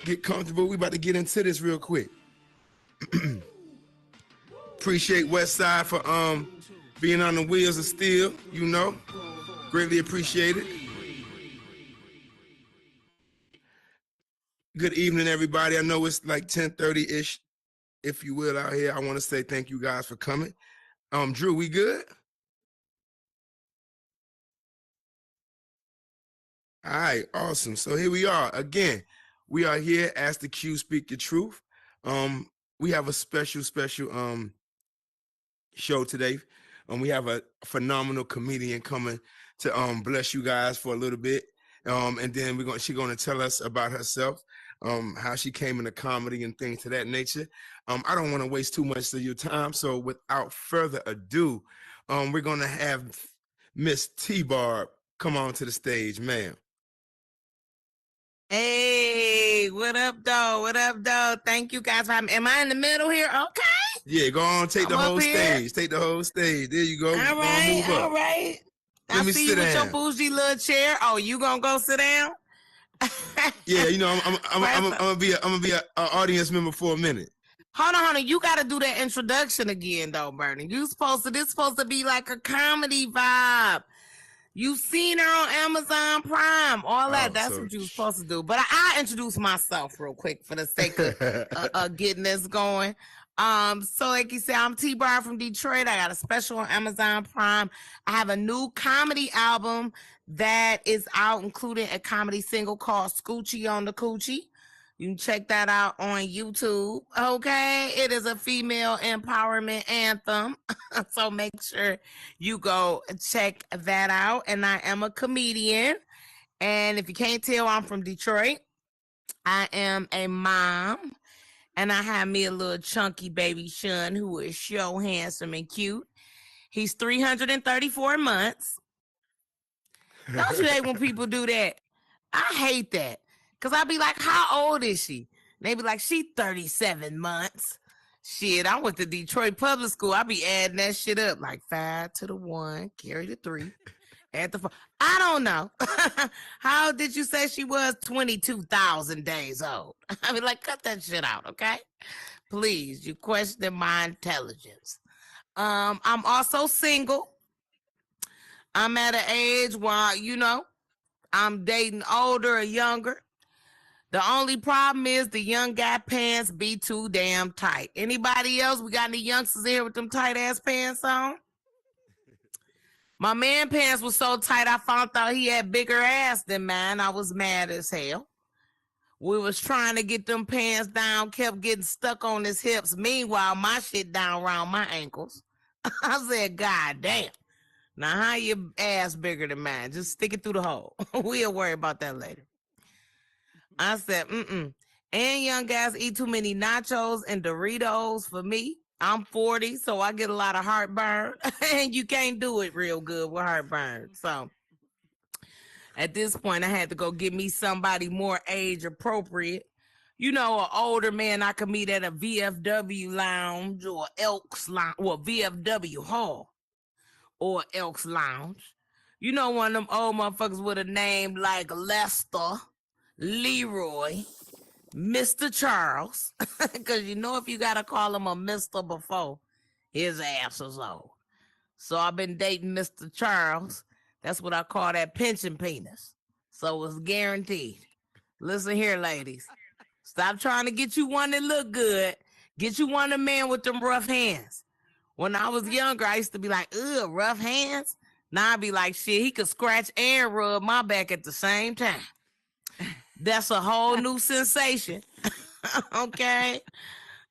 Get comfortable. We about to get into this real quick. Appreciate Westside for being on the wheels of steel. You know, greatly appreciated. Good evening, everybody. I know it's like 10:30-ish, if you will, out here. I want to say thank you guys for coming. Drew, we good? All right, awesome. So here we are again. We are here. Ask the Q, speak the truth. We have a special show today. We have a phenomenal comedian coming to bless you guys for a little bit. And then she's gonna tell us about herself, how she came into comedy and things of that nature. I don't want to waste too much of your time, so without further ado, we're gonna have Miss T-Barb come on to the stage, ma'am. Hey, what up, though? What up, though? Thank you guys for having me. Am I in the middle here? Okay. Yeah, go on, take the whole stage. Take the whole stage. There you go. All right, all right. Let me see sit you down. with your bougie little chair. Oh, you gonna go sit down? Yeah, you know, I'm gonna be an audience member for a minute. Hold on. You got to do that introduction again, though, Bernie. This supposed to be like a comedy vibe. You seen her on Amazon Prime, all that. That's what you were supposed to do. But I introduce myself real quick for the sake of getting this going. So like you said, I'm T-Barb from Detroit. I got a special on Amazon Prime. I have a new comedy album that is out, including a comedy single called Scoochie on the Coochie. You can check that out on YouTube. Okay, it is a female empowerment anthem. So make sure you go check that out. And I am a comedian. And if you can't tell, I'm from Detroit. I am a mom. And I have me a little chunky baby son who is so handsome and cute. He's 334 months. Don't you hate when people do that? I hate that. Because I be like, how old is she? And they be like, she 37 months. Shit, I went to Detroit Public School. I be adding that shit up. Like 5 to the 1, carry the 3. Add the 4. I don't know. How did you say she was 22,000 days old? I mean, like, cut that shit out, okay? Please, you question my intelligence. I'm also single. I'm at an age where, you know, I'm dating older or younger. The only problem is the young guy pants be too damn tight. Anybody else? We got any youngsters here with them tight ass pants on? My man pants was so tight I found out he had bigger ass than mine. I was mad as hell. We was trying to get them pants down, kept getting stuck on his hips. Meanwhile, my shit down around my ankles. I said, God damn. Now, how your ass bigger than mine? Just stick it through the hole. We'll worry about that later. I said, And young guys eat too many nachos and Doritos for me. I'm 40, so I get a lot of heartburn. And you can't do it real good with heartburn. So at this point, I had to go get me somebody more age appropriate. You know, an older man I could meet at a VFW lounge or Elks lounge, or VFW hall or Elks lounge. You know, one of them old motherfuckers with a name like Lester, Leroy, Mr. Charles. Because you know, if you got to call him a Mr. before, his ass is old. So I've been dating Mr. Charles. That's what I call that pension penis. So it's guaranteed. Listen here, ladies. Stop trying to get you one that look good. Get you one of the men with them rough hands. When I was younger, I used to be like, ugh, rough hands? Now I be like, shit, he could scratch and rub my back at the same time. That's a whole new sensation. Okay?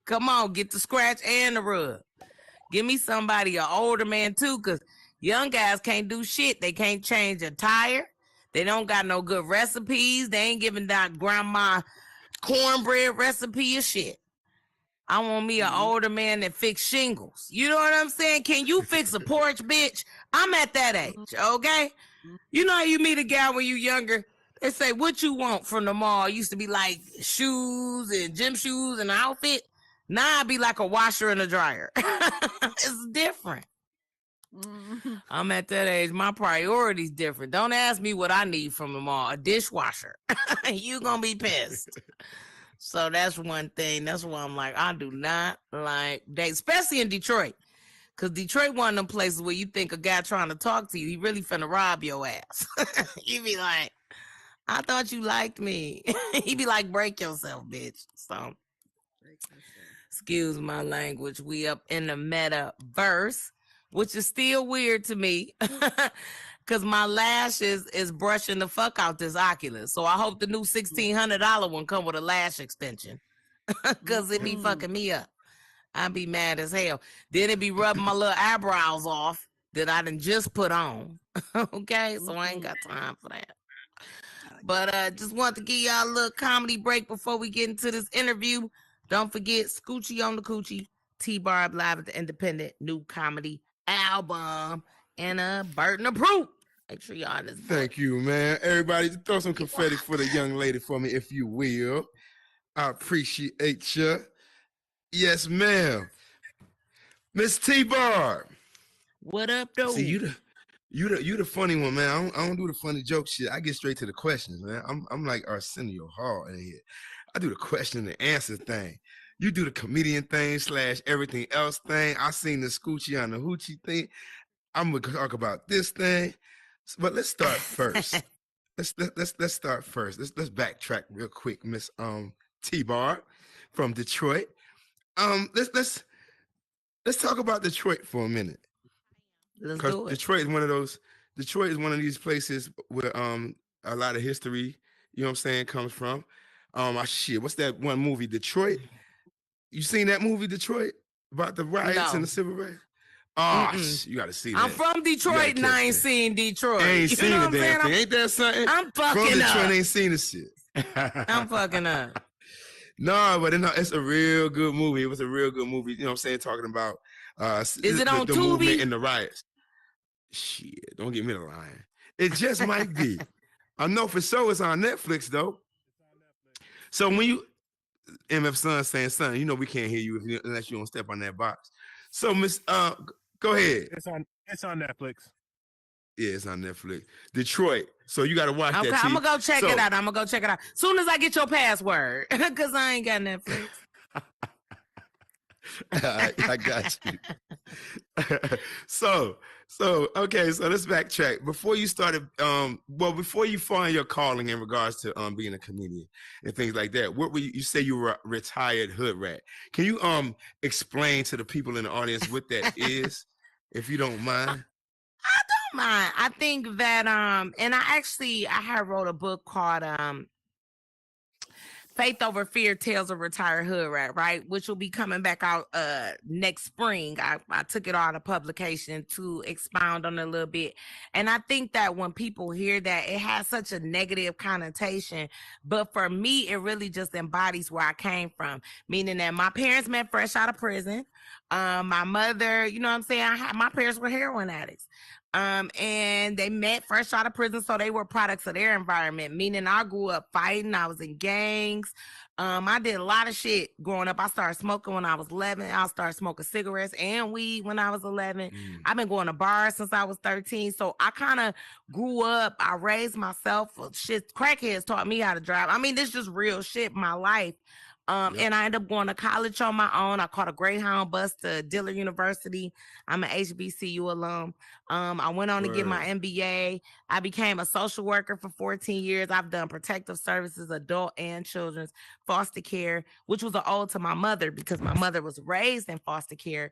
Come on, get the scratch and the rub. Give me somebody, an older man too, because young guys can't do shit. They can't change a tire. They don't got no good recipes. They ain't giving that grandma cornbread recipe or shit. I want me an older man that fix shingles. You know what I'm saying? Can you fix a porch, bitch? I'm at that age, okay? You know how you meet a guy when you younger? They say, what you want from the mall? It used to be like shoes and gym shoes and an outfit. Now I be like a washer and a dryer. It's different. I'm at that age. My priorities different. Don't ask me what I need from the mall. A dishwasher. You gonna be pissed. So that's one thing. That's why I'm like, I do not like dates, especially in Detroit. Because Detroit one of them places where you think a guy trying to talk to you, he really finna rob your ass. You be like, I thought you liked me. He be like, break yourself, bitch. So, excuse my language. We up in the metaverse, which is still weird to me. Because my lashes is brushing the fuck out this Oculus. So I hope the new $1,600 one come with a lash extension. Because it be fucking me up. I'd be mad as hell. Then it be rubbing my little eyebrows off that I done just put on. Okay, so I ain't got time for that. But just want to give y'all a little comedy break before we get into this interview. Don't forget Scoochie on the Coochie, T-Barb live at the Independent new comedy album, and Burden of Proof. Make sure y'all this. Thank you, man. Everybody, throw some confetti for the young lady for me, if you will. I appreciate you. Yes, ma'am. Miss T-Barb. What up, though? See, you the funny one, man. I don't do the funny joke shit. I get straight to the questions, man. I'm like Arsenio Hall in here. I do the question and answer thing. You do the comedian thing / everything else thing. I seen the Scoochie on the Hoochie thing. I'm gonna talk about this thing. But let's start first. let's start first. Let's backtrack real quick, Miss T-Bar from Detroit. Let's talk about Detroit for a minute. Because Detroit is one of these places where a lot of history, you know what I'm saying, comes from. What's that one movie, Detroit? You seen that movie, Detroit, about the riots and the civil rights? Oh, you got to see that. I'm from Detroit and I ain't seen Detroit. Ain't seen the damn thing. Ain't that something? I'm fucking from up. Detroit ain't seen the shit. I'm fucking up. No, but it's a real good movie. It was a real good movie. You know what I'm saying? Talking about is it on the Tubi? Movement and the riots. Shit, don't get me the line. It just might be. I know for sure it's on Netflix though. So when you MF Son saying something, you know we can't hear you unless you don't step on that box. So Miss go ahead. It's on Netflix. Yeah, it's on Netflix. Detroit. So you gotta watch that. I'm gonna go check it out. I'm gonna go check it out. Soon as I get your password. Cause I ain't got Netflix. I got you. So okay, so let's backtrack. Before you started, before you found your calling in regards to being a comedian and things like that, what were you say you were a retired hood rat? Can you explain to the people in the audience what that is, if you don't mind? I don't mind. I think that and I had wrote a book called Faith Over Fear, Tales of Retired Hood Rat, right? Which will be coming back out next spring. I took it out of publication to expound on it a little bit. And I think that when people hear that, it has such a negative connotation. But for me, it really just embodies where I came from. Meaning that my parents met fresh out of prison. My mother, you know what I'm saying? My parents were heroin addicts. And they met fresh out of prison, so they were products of their environment, meaning I grew up fighting. I was in gangs. I did a lot of shit growing up. I started smoking when I was 11. I started smoking cigarettes and weed when I was 11. I've been going to bars since I was 13. So I kind of grew up. I raised myself. Shit, crackheads taught me how to drive. I mean, this is just real shit, my life. And I ended up going to college on my own. I caught a Greyhound bus to Dillard University. I'm an HBCU alum. I went on to get my MBA. I became a social worker for 14 years. I've done protective services, adult and children's, foster care, which was an ode to my mother because my mother was raised in foster care,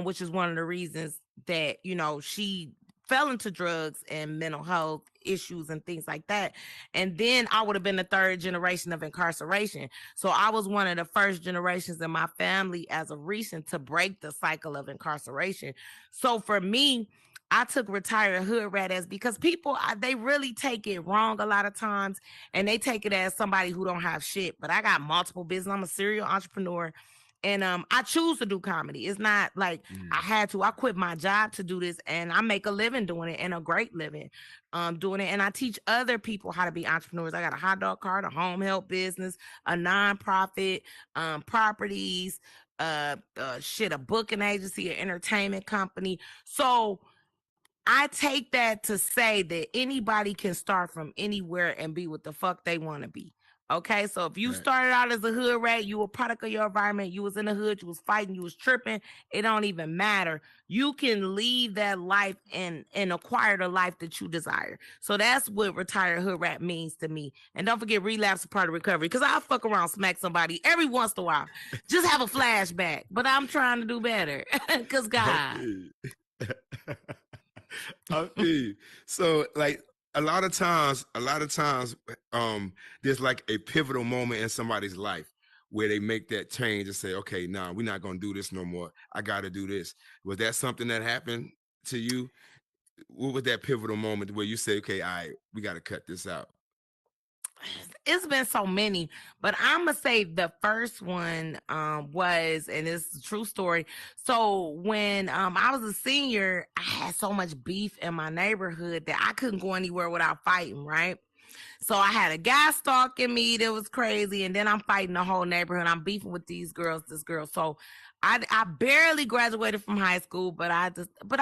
which is one of the reasons that, you know, she fell into drugs and mental health issues and things like that. And then I would have been the third generation of incarceration. So I was one of the first generations in my family as of recent to break the cycle of incarceration. So for me, I took retired hood rat as because people, they really take it wrong a lot of times and they take it as somebody who don't have shit. But I got multiple business. I'm a serial entrepreneur. And I choose to do comedy. It's not like I had to. I quit my job to do this, and I make a living doing it, and a great living doing it. And I teach other people how to be entrepreneurs. I got a hot dog cart, a home health business, a nonprofit, properties, a booking agency, an entertainment company. So I take that to say that anybody can start from anywhere and be what the fuck they want to be. Okay, so if you started out as a hood rat, you were a product of your environment, you was in the hood, you was fighting, you was tripping, it don't even matter. You can leave that life and acquire the life that you desire. So that's what retired hood rat means to me. And don't forget, relapse is part of recovery, because I'll fuck around, smack somebody every once in a while, just have a flashback. But I'm trying to do better, because God. I feel you. So like a lot of times, there's like a pivotal moment in somebody's life where they make that change and say, okay, nah, we're not gonna do this no more. I gotta do this. Was that something that happened to you? What was that pivotal moment where you say, okay, all right, we gotta cut this out? It's been so many, but I'm gonna say the first one was, and it's a true story. So when I was a senior, I had so much beef in my neighborhood that I couldn't go anywhere without fighting, right? So I had a guy stalking me that was crazy, and then I'm fighting the whole neighborhood. I'm beefing with this girl. So I barely graduated from high school, but I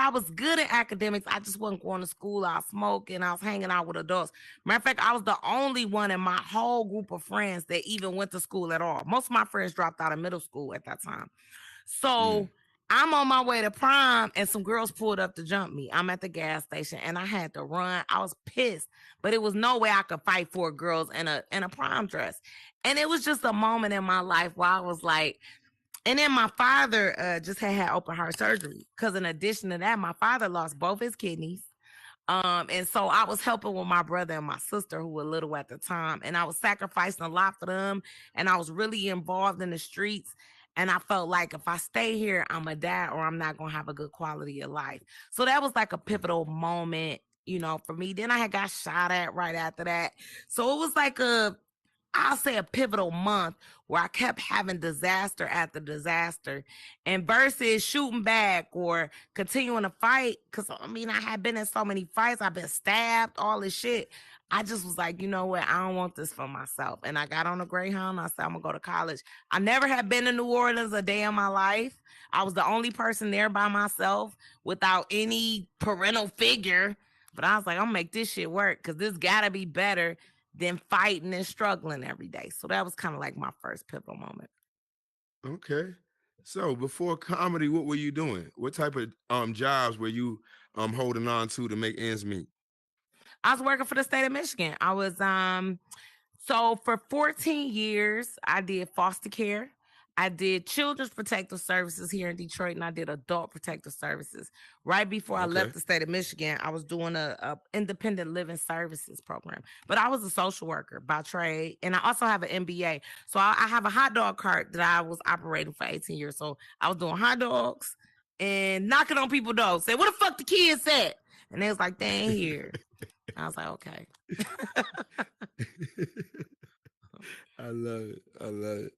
was good at academics. I just wasn't going to school. I was smoking. I was hanging out with adults. Matter of fact, I was the only one in my whole group of friends that even went to school at all. Most of my friends dropped out of middle school at that time. So I'm on my way to prom, and some girls pulled up to jump me. I'm at the gas station, and I had to run. I was pissed, but it was no way I could fight 4 girls in a prom dress. And it was just a moment in my life where I was like, and then my father just had open heart surgery, because in addition to that, my father lost both his kidneys. And so I was helping with my brother and my sister, who were little at the time, and I was sacrificing a lot for them, and I was really involved in the streets. And I felt like if I stay here, I'm gonna die, or I'm not gonna have a good quality of life. So that was like a pivotal moment, for me. Then I had got shot at right after that. So it was like I'll say a pivotal month where I kept having disaster after disaster, and versus shooting back or continuing to fight. Cause I had been in so many fights. I've been stabbed, all this shit. I just was like, you know what? I don't want this for myself. And I got on a Greyhound. I said, I'm gonna go to college. I never had been to New Orleans a day in my life. I was the only person there by myself without any parental figure. But I was like, I'm gonna make this shit work, because this gotta be better than fighting and struggling every day. So that was kind of like my first pivotal moment. Okay. So before comedy, what were you doing? What type of jobs were you holding on to make ends meet? I was working for the state of Michigan. I was so for 14 years I did foster care. I did children's protective services here in Detroit, and I did adult protective services. Right before I left the state of Michigan, I was doing a independent living services program. But I was a social worker by trade, and I also have an MBA. So I have a hot dog cart that I was operating for 18 years. So I was doing hot dogs and knocking on people's doors. Say, "What the fuck the kids at?" And they was like, "They ain't here." I was like, "Okay." I love it. I love it.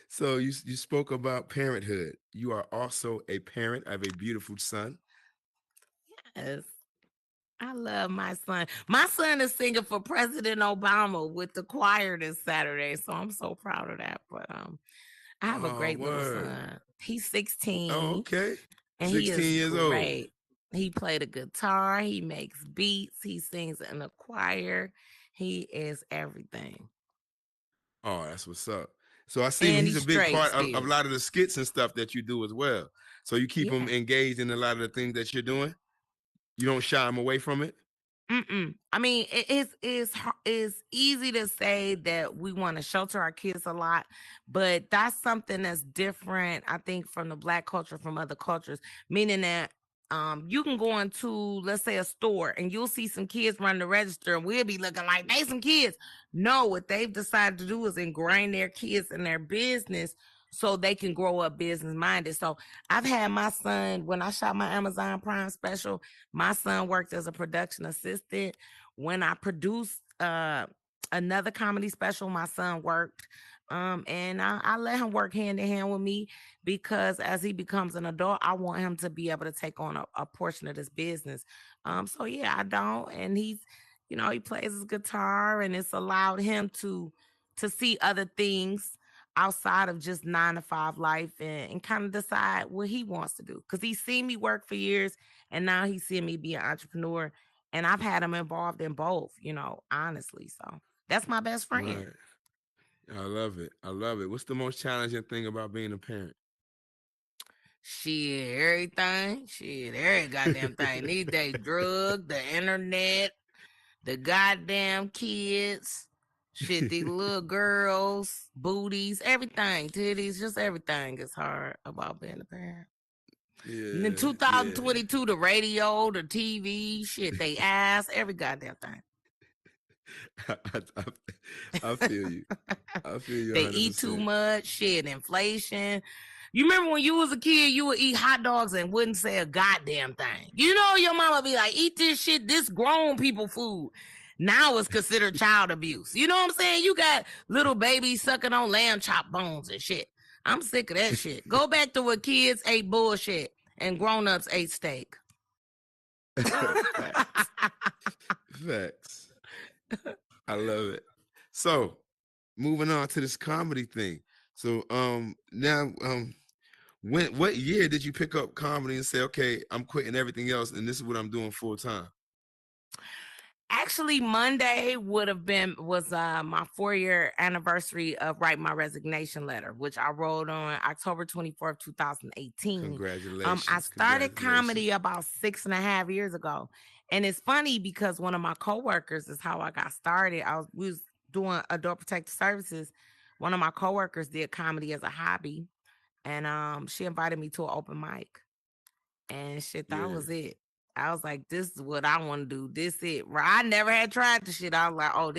So you spoke about parenthood. You are also a parent of a beautiful son. Yes. I love my son. My son is singing for President Obama with the choir this Saturday, so I'm so proud of that. But I have a great little son. He's 16. Oh, okay. And 16 he is years great. old. He played a guitar, he makes beats, he sings in a choir. He is everything. Oh, that's what's up. So I see And he's a big straight part of still. a lot of the skits and stuff that you do as well. So you keep him Yeah. engaged in a lot of the things that you're doing. You don't shy him away from it. I mean, it's easy to say that we want to shelter our kids a lot, but that's something that's different, I think, from the Black culture, from other cultures. Meaning that you can go into, let's say, a store, and you'll see some kids run the register, and we'll be looking like they some kids. No, what they've decided to do is ingrain their kids in their business so they can grow up business minded. So I've had my son, when I shot my Amazon Prime special, my son worked as a production assistant. When I produced another comedy special, my son worked. And I let him work hand in hand with me, because as he becomes an adult, I want him to be able to take on a portion of this business. So yeah, I don't. And he plays his guitar, and it's allowed him to see other things outside of just 9 to 5 life, and kind of decide what he wants to do. Because he's seen me work for years, and now he's seeing me be an entrepreneur. And I've had him involved in both, honestly. So that's my best friend. Right. I love it. I love it. What's the most challenging thing about being a parent? Shit, everything. Shit, every goddamn thing. These days, drug, the internet, the goddamn kids. Shit, these little girls, booties, everything, titties, just everything is hard about being a parent. And in Yeah, 2022, the radio, the TV, shit, they ass, every goddamn thing. I feel you. I feel you 100%. They eat too much, shit, inflation. You remember when you was a kid, you would eat hot dogs and wouldn't say a goddamn thing. You know, your mama be like, eat this shit, this grown people food. Now it's considered child abuse. You know what I'm saying? You got little babies sucking on lamb chop bones and shit. I'm sick of that shit. Go back to when kids ate bullshit and grown-ups ate steak. Facts. I love it. So, moving on to this comedy thing. So, now, what year did you pick up comedy and say, okay, I'm quitting everything else and this is what I'm doing full time? Actually, Monday was my 4-year anniversary of writing my resignation letter, which I wrote on October 24th, 2018. Congratulations. I started comedy about 6.5 years ago. And it's funny because one of my coworkers is how I got started. We was doing adult protective services. One of my coworkers did comedy as a hobby. And she invited me to an open mic. And shit, that was it. I was like, this is what I want to do. This it. I never had tried the shit. I was like, oh,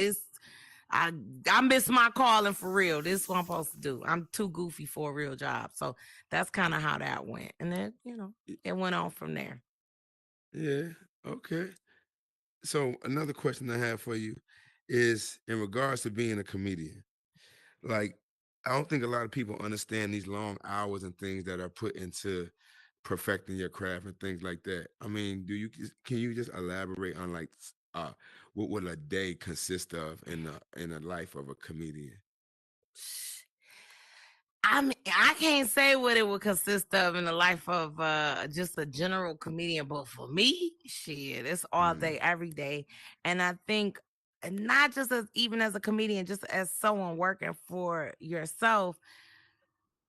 I miss my calling for real. This is what I'm supposed to do. I'm too goofy for a real job. So that's kind of how that went. And then, it went on from there. Yeah. Okay. So another question I have for you is in regards to being a comedian. Like, I don't think a lot of people understand these long hours and things that are put into perfecting your craft and things like that. I mean, can you just elaborate on like what would a day consist of in the life of a comedian? I mean, I can't say what it would consist of in the life of just a general comedian, but for me, shit, it's all day, every day. And I think not just even as a comedian, just as someone working for yourself,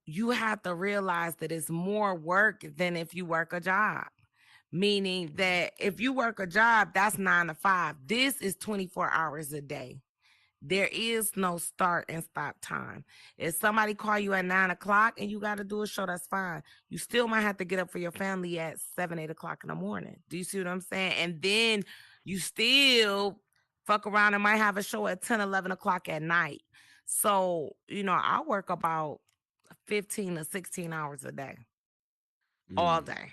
you have to realize that it's more work than if you work a job. Meaning that if you work a job, that's 9 to 5. This is 24 hours a day. There is no start and stop time. If somebody call you at 9 o'clock and you got to do a show, that's fine. You still might have to get up for your family at 7, 8 o'clock in the morning. Do you see what I'm saying? And then you still fuck around and might have a show at 10, 11 o'clock at night. So, I work about 15 to 16 hours a day, all day.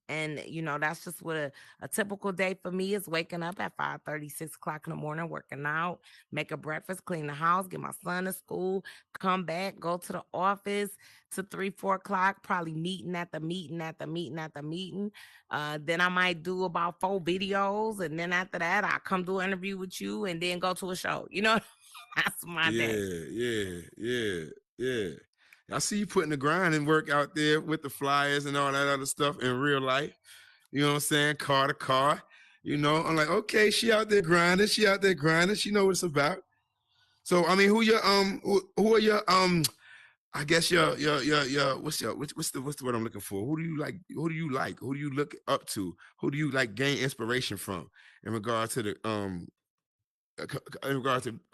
And, that's just what a typical day for me is: waking up at 5:30, 6 o'clock in the morning, working out, make a breakfast, clean the house, get my son to school, come back, go to the office to 3, 4 o'clock, probably meeting at the meeting. Then I might do about 4 videos. And then after that, I come do an interview with you and then go to a show. That's my day. Yeah. I see you putting the grind and work out there with the flyers and all that other stuff in real life. You know what I'm saying? Car to car. I'm like, okay, she out there grinding. She know what it's about. So I mean, who are your I guess your what's the word I'm looking for? Who do you like? Who do you like? Who do you look up to? Who do you like gain inspiration from in regard to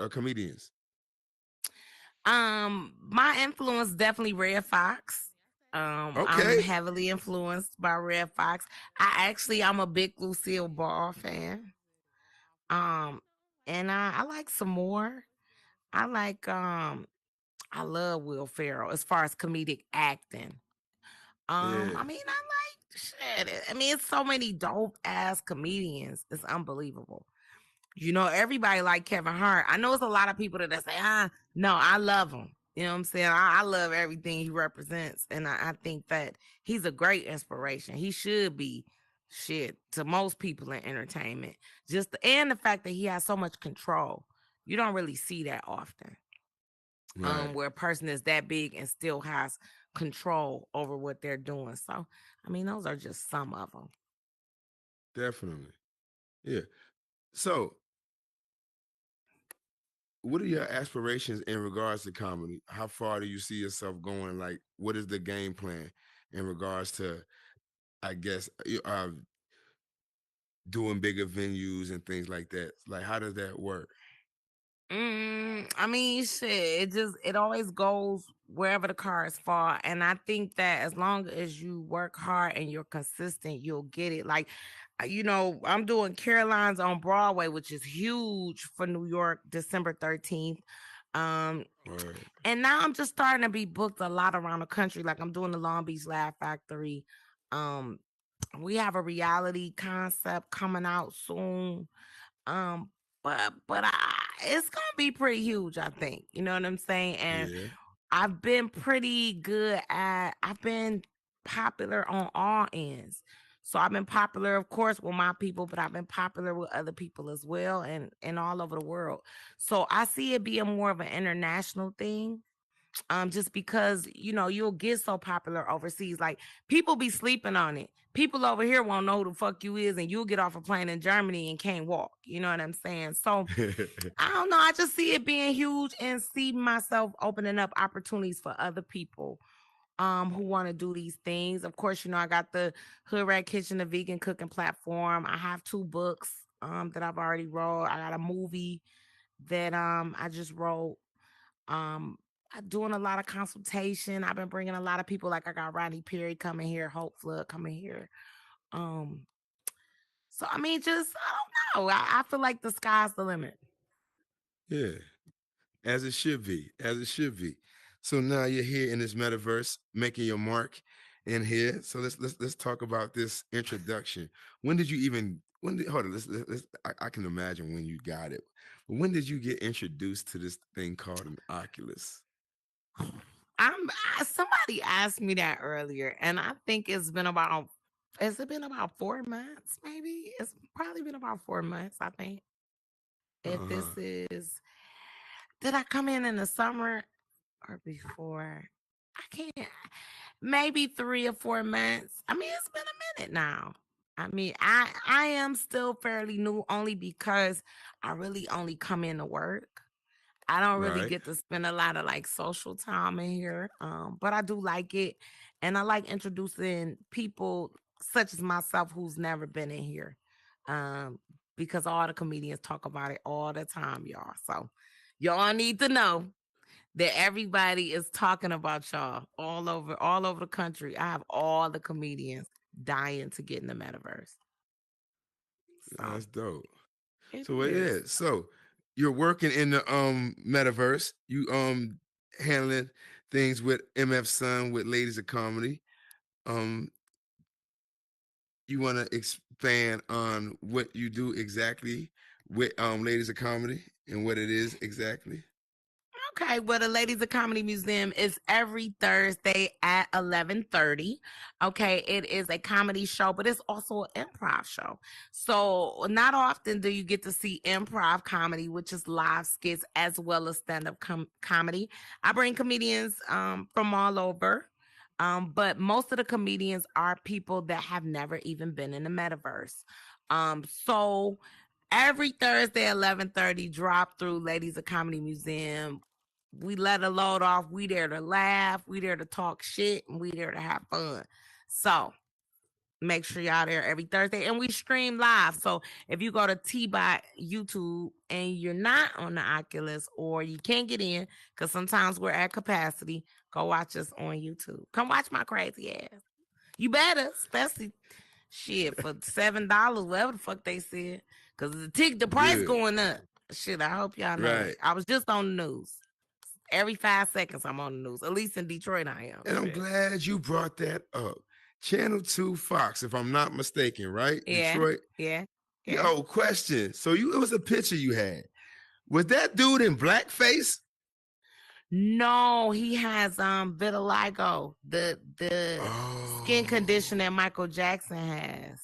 comedians? My influence definitely Redd Foxx. I'm heavily influenced by Redd Foxx. I'm a big Lucille Ball fan. And I like some more. I love Will Ferrell as far as comedic acting. I mean, it's so many dope ass comedians. It's unbelievable. Everybody like Kevin Hart. I know it's a lot of people that say, no, I love him. You know what I'm saying? I love everything he represents. And I think that he's a great inspiration. He should be shit to most people in entertainment. And the fact that he has so much control. You don't really see that often. Right. Where a person is that big and still has control over what they're doing. So, those are just some of them. Definitely. Yeah. So, what are your aspirations in regards to comedy? How far do you see yourself going? Like, what is the game plan in regards to, I guess, doing bigger venues and things like that? Like, how does that work? I mean, shit, it always goes wherever the cards fall. And I think that as long as you work hard and you're consistent, you'll get it. Like, I'm doing Caroline's on Broadway, which is huge for New York, December 13th. And now I'm just starting to be booked a lot around the country. Like, I'm doing the Long Beach Laugh Factory. We have a reality concept coming out soon. But it's gonna be pretty huge, I think. You know what I'm saying? And I've been pretty good I've been popular on all ends. So I've been popular, of course, with my people, but I've been popular with other people as well, and all over the world. So I see it being more of an international thing. Just because you'll get so popular overseas, like people be sleeping on it. People over here won't know who the fuck you is, and you'll get off a plane in Germany and can't walk. You know what I'm saying? So I don't know. I just see it being huge and see myself opening up opportunities for other people who want to do these things. Of course, I got the Hood Rat Kitchen, the vegan cooking platform. I have 2 books that I've already wrote. I got a movie that I just wrote. I'm doing a lot of consultation. I've been bringing a lot of people. Like I got Rodney Perry coming here, Hope Flood coming here. So I mean, just I don't know. I feel like the sky's the limit. Yeah, as it should be, as it should be. So now you're here in this metaverse, making your mark in here. So let's talk about this introduction. When did you even? Hold on? I can imagine when you got it. But when did you get introduced to this thing called an Oculus? Somebody asked me that earlier, and I think it's been about. Has it been about 4 months? Maybe it's probably been about 4 months. I think. If this is, did I come in the summer or before? I can't. Maybe 3 or 4 months. I mean, it's been a minute now. I mean, I am still fairly new, only because I really only come in to work. I don't really get to spend a lot of like social time in here. But I do like it. And I like introducing people such as myself who's never been in here. Because all the comedians talk about it all the time, y'all. So y'all need to know that everybody is talking about y'all all over the country. I have all the comedians dying to get in the metaverse. So, that's dope. So it is. So you're working in the metaverse. You handling things with MF Sun with Ladies of Comedy. You want to expand on what you do exactly with Ladies of Comedy and what it is exactly? Okay, well, the Ladies of Comedy Museum is every Thursday at 11:30. Okay, it is a comedy show, but it's also an improv show. So not often do you get to see improv comedy, which is live skits as well as stand-up comedy. I bring comedians from all over. But most of the comedians are people that have never even been in the metaverse. So every Thursday, 11:30, drop through Ladies of Comedy Museum. We let a load off. We there to laugh. We there to talk shit, and we there to have fun. So make sure y'all there every Thursday, and we stream live. So if you go to T-Bot YouTube and you're not on the Oculus or you can't get in because sometimes we're at capacity, go watch us on YouTube. Come watch my crazy ass. You better, especially shit for $7, whatever the fuck they said, because the price going up. Shit, I hope y'all know. Right. I was just on the news. Every 5 seconds, I'm on the news. At least in Detroit, I am. And I'm glad you brought that up. Channel 2 Fox, if I'm not mistaken, right? Yeah, Detroit? Yeah. Yo, question. So it was a picture you had. Was that dude in blackface? No, he has vitiligo, the skin condition that Michael Jackson has,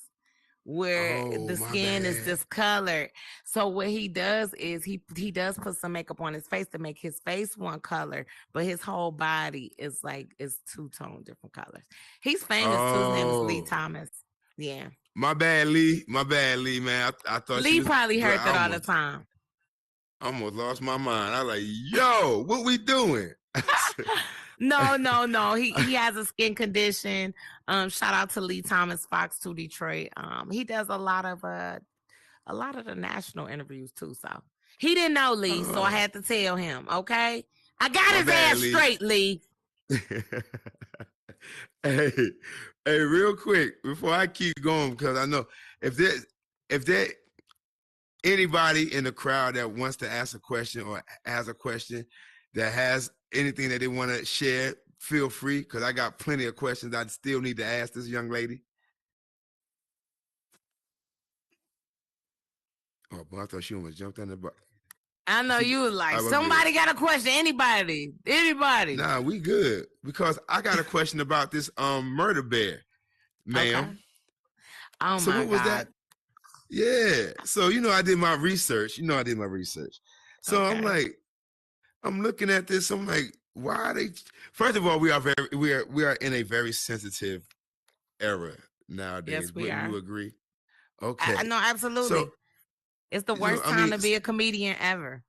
where the skin is discolored. So what he does is he does put some makeup on his face to make his face one color, but his whole body is 2-tone different colors. He's famous too. His name is Lee Thomas. Yeah. My bad, Lee, man. I thought Lee probably heard that all the time. almost lost my mind. I was like, yo, what we doing? No. He has a skin condition. Shout out to Lee Thomas Fox 2 Detroit. He does a lot of the national interviews too. So he didn't know Lee, so I had to tell him. Okay, I got his ass Lee. Straight, Lee. Hey, real quick before I keep going, because I know if there anybody in the crowd that wants to ask a question or has a question that has anything that they want to share, feel free, because I got plenty of questions I still need to ask this young lady. Oh, but I thought she almost jumped on the butt. I know you was like, somebody got a question. Anybody. Nah, we good, because I got a question about this murder bear, ma'am. Okay. Oh, so my what was God. That? Yeah. So I did my research. So okay. I'm like, I'm looking at this. I'm like, why are they? First of all, we are in a very sensitive era nowadays. Yes, we are. You agree? Okay. No, absolutely. So, it's the worst time to be a comedian ever.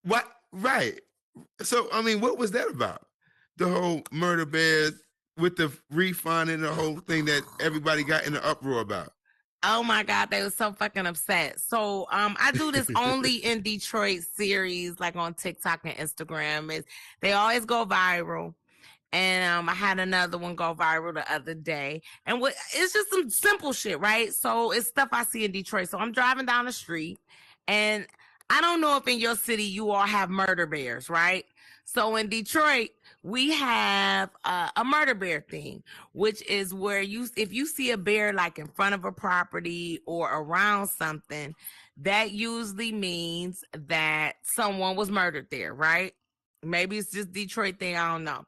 What? Right. So, what was that about? The whole murder bears with the refund and the whole thing that everybody got in the uproar about. Oh my God, they were so fucking upset. So I do this only in Detroit series, like on TikTok and Instagram. They always go viral. And I had another one go viral the other day. And it's just some simple shit, right? So it's stuff I see in Detroit. So I'm driving down the street, and I don't know if in your city you all have murder bears, right? So in Detroit, we have a murder bear thing, which is where if you see a bear like in front of a property or around something, that usually means that someone was murdered there, right? Maybe it's just Detroit thing, I don't know.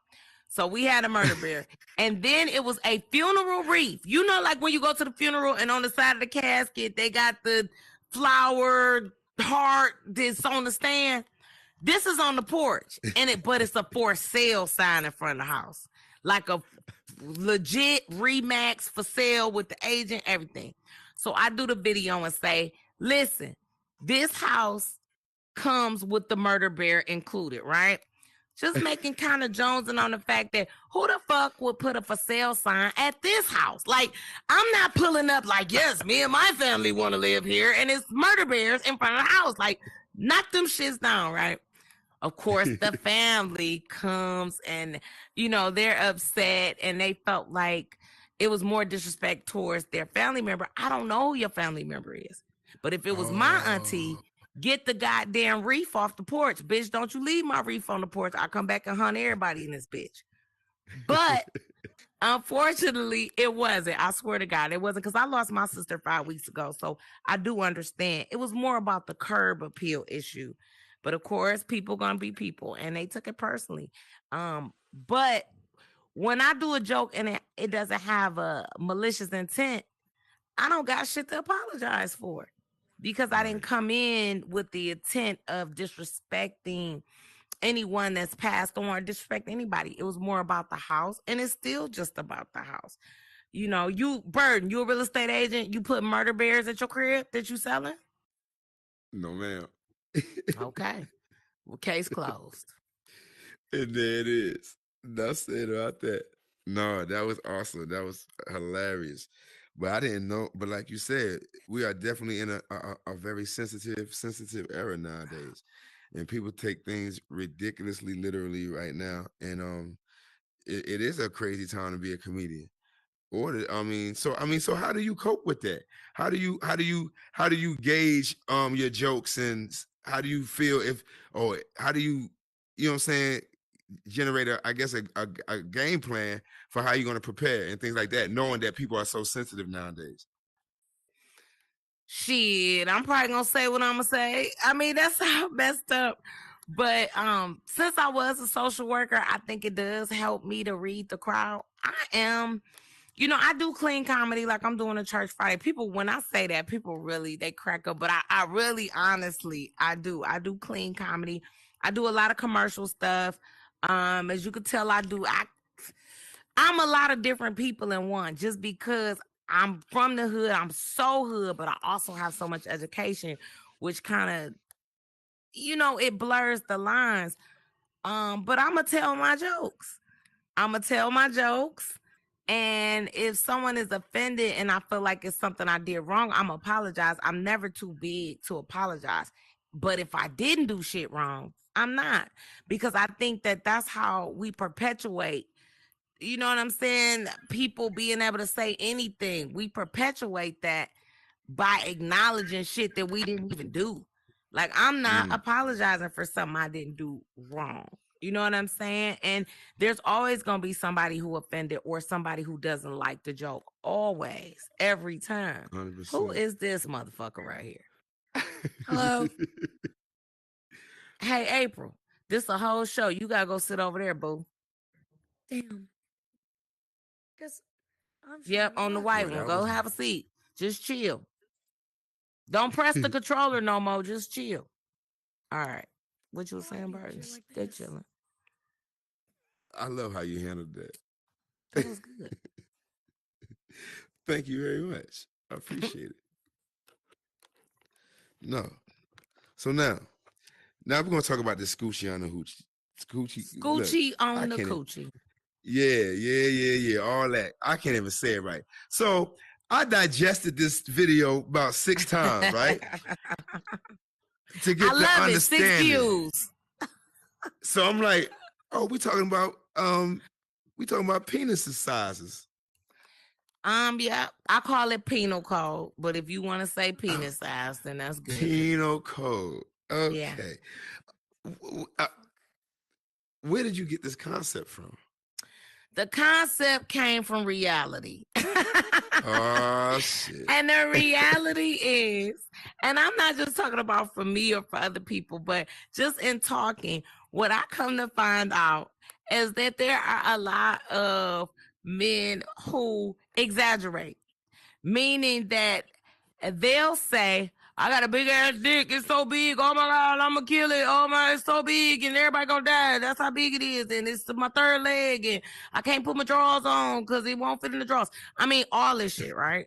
So we had a murder bear. And then it was a funeral wreath. You know, like when you go to the funeral and on the side of the casket, they got the flower heart that's on the stand. This is on the porch. But it's a for sale sign in front of the house. Like a legit Remax for sale with the agent, everything. So I do the video and say, listen, this house comes with the murder bear included, right? Just making kind of jonesing on the fact that who the fuck would put a for sale sign at this house? Like, I'm not pulling up like, yes, me and my family want to live here, and it's murder bears in front of the house. Like, knock them shits down, right? Of course, the family comes and, they're upset, and they felt like it was more disrespect towards their family member. I don't know who your family member is. But if it was my auntie, get the goddamn reef off the porch. Bitch, don't you leave my reef on the porch. I come back and hunt everybody in this bitch. But unfortunately, it wasn't. I swear to God, it wasn't, because I lost my sister 5 weeks ago. So I do understand. It was more about the curb appeal issue. But of course, people gonna be people, and they took it personally. But when I do a joke and it doesn't have a malicious intent, I don't got shit to apologize for. Because I didn't come in with the intent of disrespecting anyone that's passed on or disrespect anybody. It was more about the house, and it's still just about the house. Burden, you a real estate agent, you put murder bears at your crib that you selling? No, ma'am. Okay. Well, case closed. And there it is. That's it about that. No, that was awesome. That was hilarious. But I didn't know. But like you said, we are definitely in a very sensitive era nowadays, and people take things ridiculously literally right now. And it is a crazy time to be a comedian. So how do you cope with that? How do you gauge your jokes, and how do you feel how do you what I'm saying, generate a game plan for how you're going to prepare and things like that, knowing that people are so sensitive nowadays? Shit, I'm probably gonna say what I'm gonna say. That's how messed up. But since I was a social worker, I think it does help me to read the crowd. I do clean comedy, like I'm doing a church Friday. People, when I say that, people really, they crack up. But I really, honestly, I do clean comedy. I do a lot of commercial stuff. As you can tell, I'm a lot of different people in one, just because I'm from the hood. I'm so hood, but I also have so much education, which kind of you know, it blurs the lines. But I'm gonna tell my jokes. And if someone is offended and I feel like it's something I did wrong, I'm apologize. I'm never too big to apologize. But if I didn't do shit wrong, I'm not, because I think that that's how we perpetuate, you know what I'm saying? People being able to say anything. We perpetuate that by acknowledging shit that we didn't even do. Like, I'm not apologizing for something I didn't do wrong. You know what I'm saying? And there's always going to be somebody who offended or somebody who doesn't like the joke. Always. Every time. 100%. Who is this motherfucker right here? Hello? Hey, April. This a whole show. You got to go sit over there, boo. Damn. Yep, on the white one. Go have a seat. Just chill. Don't press the controller no more. Just chill. All right. What you were saying, Burton? Stay chilling. I love how you handled that. That was good. Thank you very much. I appreciate it. No. So now we're going to talk about the Scoochie on the hoochie. Scoochie on the coochie. Yeah. All that. I can't even say it right. So I digested this video about 6 times, right? To get the understanding. 6 views. So I'm like, oh, we talking about penis sizes. Yeah, I call it penal code, but if you want to say penis size, then that's good. Penal code. Okay. Yeah. Where did you get this concept from? The concept came from reality. Oh, shit. And the reality is, and I'm not just talking about for me or for other people, but just in talking, what I come to find out is that there are a lot of men who exaggerate, meaning that they'll say, I got a big ass dick. It's so big. Oh my God, I'm gonna kill it. Oh my, it's so big, and everybody gonna die. That's how big it is, and it's my 3rd leg, and I can't put my drawers on because it won't fit in the drawers. I mean, all this shit, right?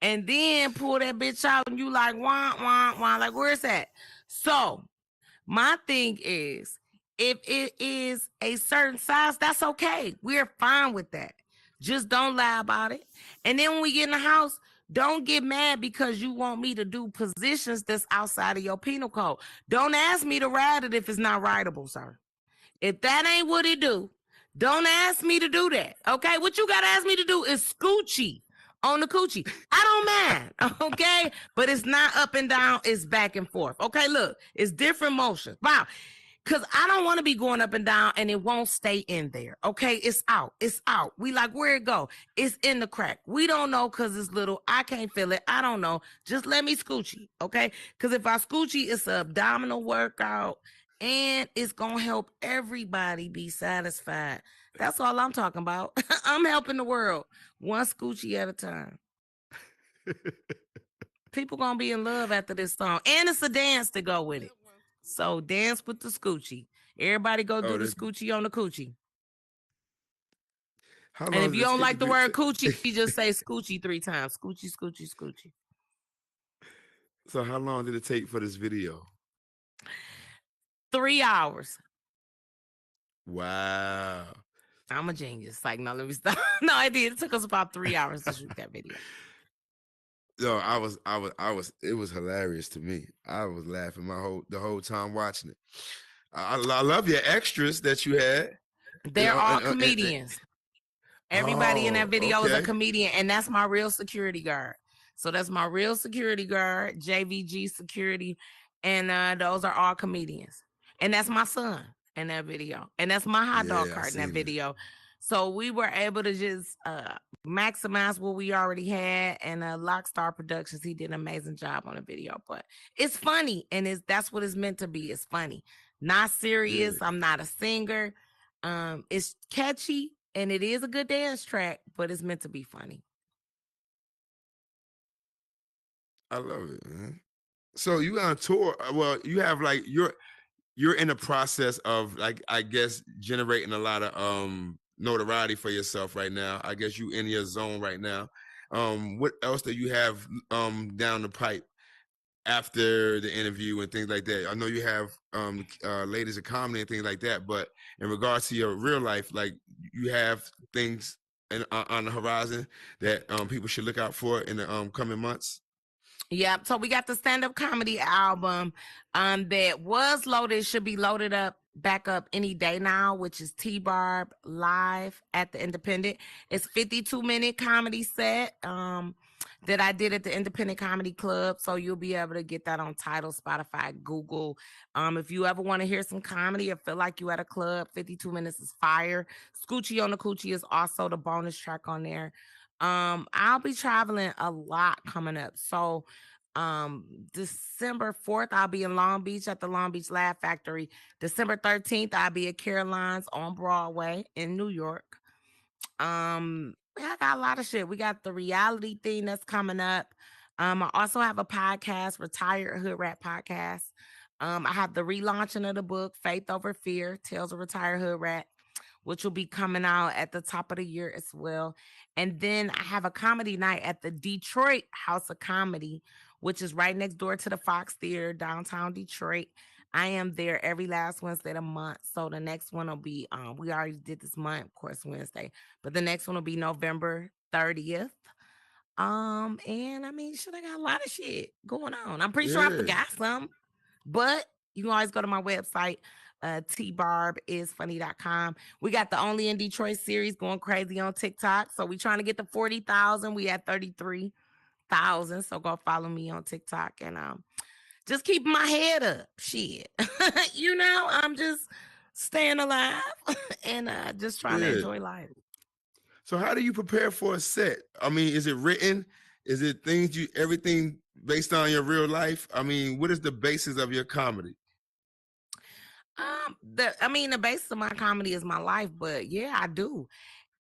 And then pull that bitch out, and you like, wah, wah, wah, like, where's that? So my thing is, if it is a certain size, that's okay. We're fine with that. Just don't lie about it. And then when we get in the house, don't get mad because you want me to do positions that's outside of your penal code. Don't ask me to ride it if it's not rideable, sir. If that ain't what it do, don't ask me to do that. Okay? What you got to ask me to do is Scoochie on the coochie. I don't mind. Okay? But it's not up and down. It's back and forth. Okay? Look, it's different motions. Wow. Because I don't want to be going up and down and it won't stay in there. Okay, it's out. It's out. We like, where it go? It's in the crack. We don't know because it's little. I can't feel it. I don't know. Just let me Scoochie, okay? Because if I Scoochie, it's an abdominal workout and it's going to help everybody be satisfied. That's all I'm talking about. I'm helping the world one Scoochie at a time. People going to be in love after this song. And it's a dance to go with it. So dance with the Scoochie. Everybody go do the Scoochie on the coochie. And if you don't like the word coochie, you just say Scoochie 3 times. Scoochie, Scoochie, Scoochie. So how long did it take for this video? 3 hours. Wow. I'm a genius. Like, no, let me stop. No, it did. It took us about 3 hours to shoot that video. No, it was hilarious to me. I was laughing the whole time watching it. I love your extras that you had. They're all comedians. Everybody in that video is a comedian, and that's my real security guard. So that's my real security guard, JVG Security, and those are all comedians. And that's my son in that video, and that's my hot dog cart in that video. So we were able to just maximize what we already had, and Lockstar Productions, he did an amazing job on the video. But it's funny, and that's what it's meant to be. It's funny, not serious. Yeah. I'm not a singer. It's catchy, and it is a good dance track, but it's meant to be funny. I love it, man. So you on tour? Well, you have like you're in the process of, like, I guess, generating a lot of notoriety for yourself right now. I guess you in your zone right now. What else do you have down the pipe after the interview and things like that? I know you have ladies of comedy and things like that, but in regards to your real life, like you have things on the horizon that people should look out for in the coming months? Yeah, so we got the stand-up comedy album that was loaded, should be loaded up back up any day now, which is T-Barb live at the Independent. It's 52-minute comedy set that I did at the Independent Comedy Club. So you'll be able to get that on Tidal, Spotify, Google. If you ever want to hear some comedy or feel like you at a club, 52 minutes is fire. Scoochie on the Coochie is also the bonus track on there. I'll be traveling a lot coming up. So December 4th, I'll be in Long Beach at the Long Beach Laugh Factory. December 13th, I'll be at Caroline's on Broadway in New York. I got a lot of shit. We got the reality thing that's coming up. I also have a podcast, Retired Hood Rat Podcast. I have the relaunching of the book, Faith Over Fear, Tales of Retired Hood Rat, which will be coming out at the top of the year as well. And then I have a comedy night at the Detroit House of Comedy, which is right next door to the Fox Theater, downtown Detroit. I am there every last Wednesday of the month. So the next one will be, we already did this month, of course, Wednesday, but the next one will be November 30th. And I mean, shit, I got a lot of shit going on. I'm pretty sure I forgot some, but you can always go to my website, tbarbisfunny.com. We got the Only in Detroit series going crazy on TikTok. So we trying to get to 40,000. We at 33,000. So go follow me on TikTok and just keep my head up. Shit. I'm just staying alive and just trying to enjoy life. So how do you prepare for a set? I mean, is it written? Is it everything based on your real life? I mean, what is the basis of your comedy? The basis of my comedy is my life, but yeah, I do.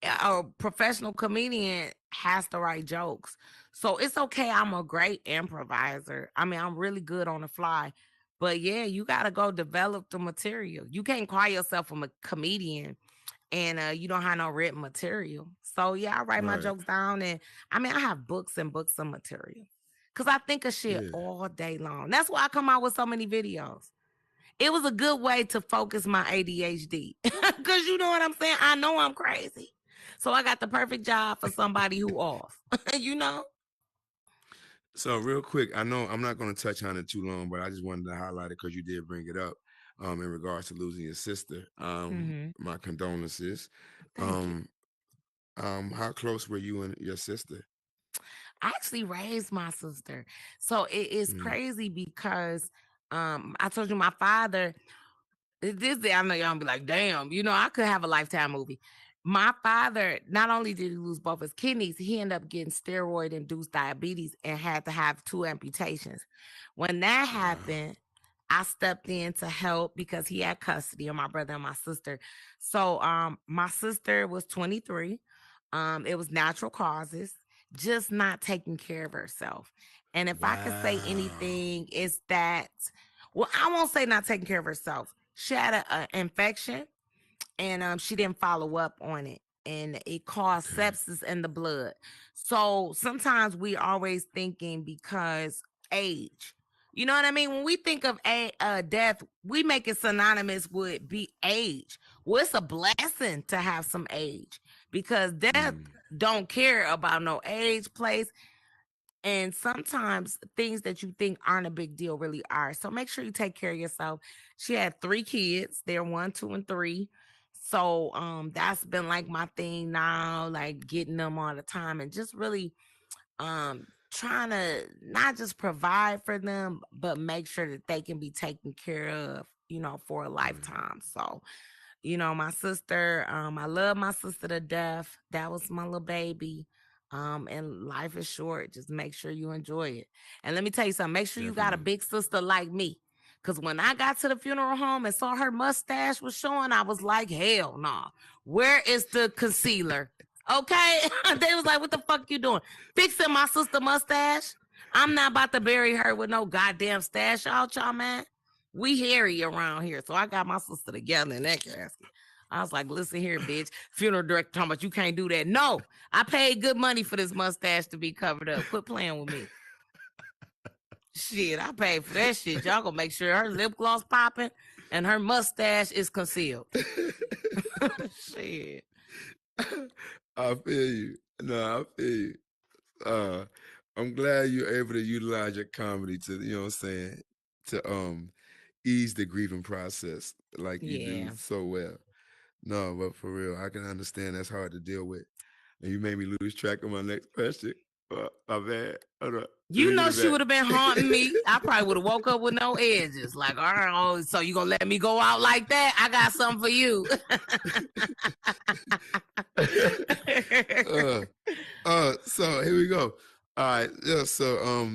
A professional comedian has to write jokes. So it's okay. I'm a great improviser. I mean, I'm really good on the fly. But yeah, you got to go develop the material. You can't call yourself a comedian and you don't have no written material. So yeah, I write my jokes down, and I mean, I have books and books of material because I think of shit all day long. That's why I come out with so many videos. It was a good way to focus my ADHD because you know what I'm saying? I know I'm crazy. So I got the perfect job for somebody who off, So real quick, I know I'm not going to touch on it too long, but I just wanted to highlight it because you did bring it up in regards to losing your sister. My condolences. How close were you and your sister? I actually raised my sister. So it is crazy because I told you my father, I know y'all be like, damn, I could have a Lifetime movie. My father, not only did he lose both his kidneys, he ended up getting steroid-induced diabetes and had to have 2 amputations. When that happened, I stepped in to help because he had custody of my brother and my sister. So my sister was 23. It was natural causes, just not taking care of herself. And if I could say anything, it's that, well, I won't say not taking care of herself. She had an infection and she didn't follow up on it. And it caused sepsis in the blood. So sometimes we always thinking because age, you know what I mean? When we think of death, we make it synonymous with age. Well, it's a blessing to have some age because death don't care about no age, place. And sometimes things that you think aren't a big deal really are. So make sure you take care of yourself. She had 3 kids. They're 1, 2, and 3. So that's been like my thing now, like getting them all the time and just really trying to not just provide for them, but make sure that they can be taken care of, for a lifetime. So, my sister, I love my sister to death. That was my little baby. And life is short. Just make sure you enjoy it. And let me tell you something, make sure you got a big sister like me. Because when I got to the funeral home and saw her mustache was showing, I was like, hell no. Nah. Where is the concealer? Okay? They was like, what the fuck you doing? Fixing my sister mustache? I'm not about to bury her with no goddamn stash out, y'all, man. We hairy around here. So I got my sister together in that casket. I was like, listen here, bitch. Funeral director talking about you can't do that. No, I paid good money for this mustache to be covered up. Quit playing with me. Shit, I paid for that shit. Y'all gonna make sure her lip gloss popping and her mustache is concealed. Shit. I feel you. No, I feel you. I'm glad you're able to utilize your comedy to, you know what I'm saying, to ease the grieving process like you do so well. No, but for real, I can understand that's hard to deal with. And you made me lose track of my next question. My bad. Hold on. You know she would have been haunting me. I probably would have woke up with no edges. Like, all right, so you gonna let me go out like that? I got something for you. So here we go. All right. Yeah, so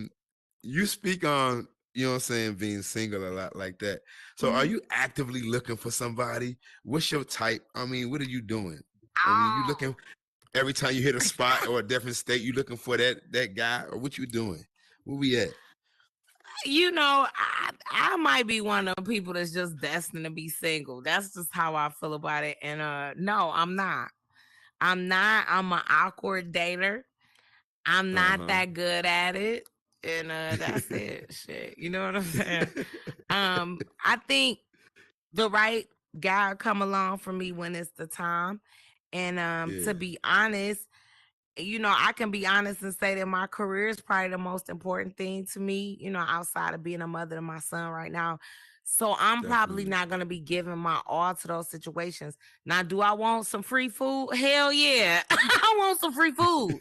you speak on, you know what I'm saying, being single a lot like that. So are you actively looking for somebody? What's your type? I mean, what are you doing? I mean, you looking every time you hit a spot or a different state, you looking for that guy, or what you doing? Where we at? You know, I might be one of the people that's just destined to be single. That's just how I feel about it. And no, I'm not. I'm an awkward dater. I'm not that good at it. And that's it. Shit. You know what I'm saying? I think the right guy come along for me when it's the time. And to be honest, you know, I can be honest and say that my career is probably the most important thing to me, you know, outside of being a mother to my son right now. So I'm probably not going to be giving my all to those situations. Now, do I want some free food? Hell yeah. I want some free food.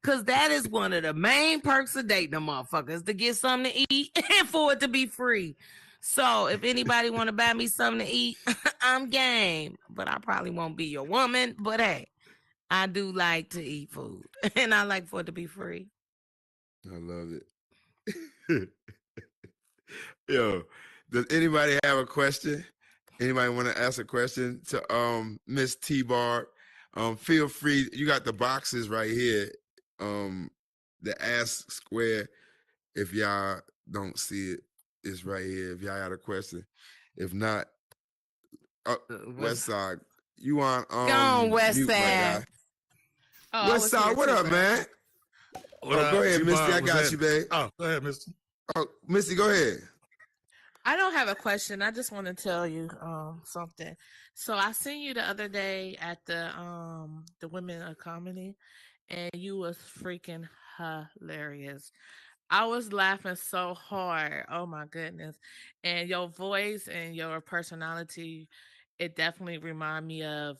Because that is one of the main perks of dating a motherfuckers, to get something to eat and for it to be free. So if anybody want to buy me something to eat, I'm game. But I probably won't be your woman. But hey, I do like to eat food, and I like for it to be free. I love it. Yo, does anybody have a question? Anybody want to ask a question to Miss T-Barb? Feel free. You got the boxes right here. The ask square. If y'all don't see it, it's right here. If y'all got a question, if not, West Side. You want Go on, West Side. West Side, what up, man? Go ahead, Misty. I got you, babe. Oh, go ahead, Misty. Oh, Misty, go ahead. I don't have a question. I just want to tell you something. So I seen you the other day at the Women of Comedy, and you was freaking hilarious. I was laughing so hard. Oh my goodness. And your voice and your personality, it definitely remind me of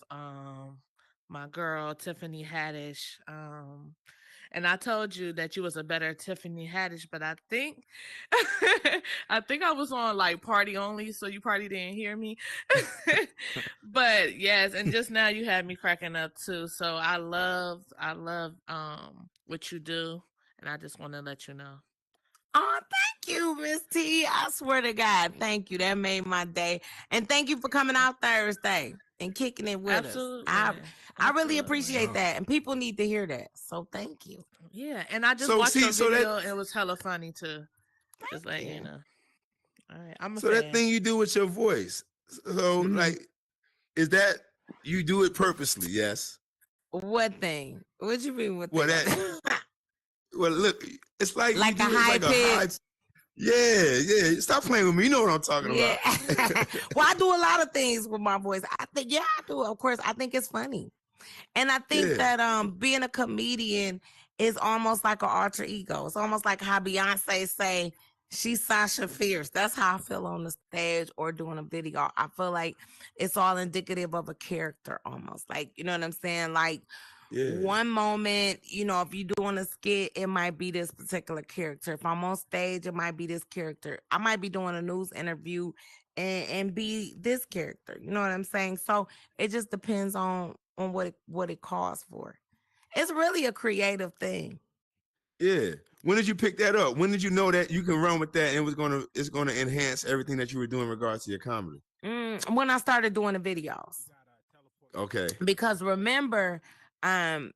my girl Tiffany Haddish. And I told you that you was a better Tiffany Haddish, but I think I think I was on like party only, so you probably didn't hear me. But yes, and just now you had me cracking up too. So I love what you do, and I just want to let you know. Oh, thank you, Miss T. I swear to God, thank you. That made my day. And thank you for coming out Thursday and kicking it with us. I really appreciate that. And people need to hear that. So thank you. Yeah. And I just watched your video. It was hella funny too. Just let you know. All right. I'm a fan. That thing you do with your voice. So like, is that you do it purposely? Yes. What thing? What you mean with that? Well, look, it's like a high pitch. Yeah. Stop playing with me. You know what I'm talking about. Well, I do a lot of things with my voice. I think, I do. Of course, I think it's funny. And I think that being a comedian is almost like an alter ego. It's almost like how Beyonce say she's Sasha Fierce. That's how I feel on the stage or doing a video. I feel like it's all indicative of a character almost. Like, you know what I'm saying? Like, one moment, you know, if you're doing a skit, it might be this particular character. If I'm on stage, it might be this character. I might be doing a news interview and be this character. You know what I'm saying? So it just depends on what it calls for. It's really a creative thing. Yeah. When did you pick that up? When did you know that you can run with that and it's gonna enhance everything that you were doing in regards to your comedy? When I started doing the videos. Okay. Because remember, I'm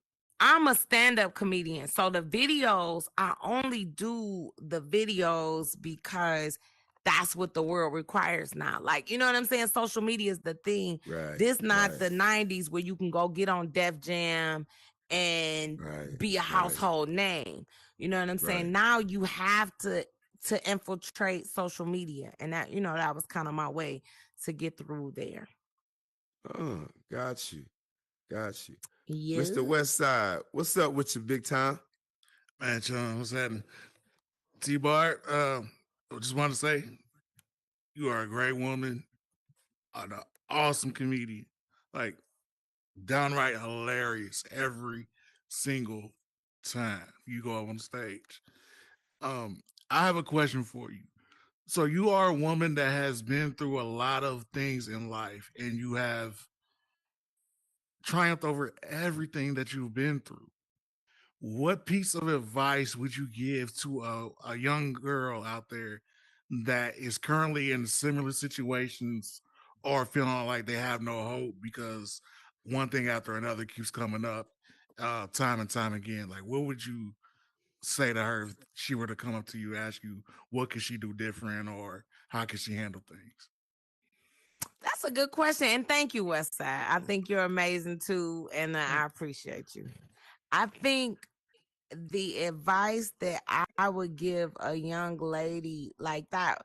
a stand-up comedian. So the videos, I only do the videos because that's what the world requires now. Like, you know what I'm saying? Social media is the thing. Right. This not the 90s where you can go get on Def Jam and be a household name. You know what I'm saying? Now you have to to infiltrate social media. And that, that was kind of my way to get through there. Oh, got you. Yeah. Mr. Westside, what's up with you, big time? Man, John, what's happening? T-Bart, I just want to say you are a great woman, an awesome comedian, like downright hilarious every single time you go up on stage. I have a question for you. So you are a woman that has been through a lot of things in life, and you have triumphed over everything that you've been through. What piece of advice would you give to a young girl out there that is currently in similar situations or feeling like they have no hope because one thing after another keeps coming up time and time again? Like, what would you say to her if she were to come up to you, ask you what could she do different or how could she handle things? That's a good question. And thank you, Westside. I think you're amazing too. And I appreciate you. I think the advice that I would give a young lady like that,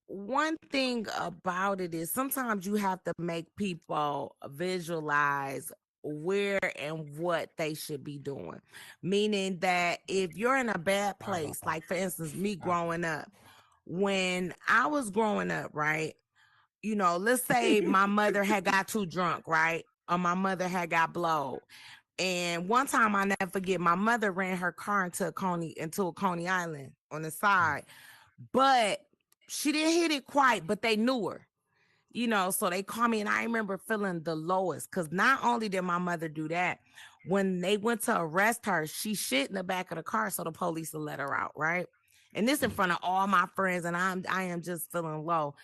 one thing about it is sometimes you have to make people visualize where and what they should be doing. Meaning that if you're in a bad place, like for instance, me growing up, when I was growing up, right? Let's say my mother had got too drunk, right? Or my mother had got blowed. And one time I never forget, my mother ran her car into a Coney Island on the side, but she didn't hit it quite, but they knew her, so they called me and I remember feeling the lowest because not only did my mother do that, when they went to arrest her, she shit in the back of the car so the police will let her out, right? And this in front of all my friends, and I am just feeling low.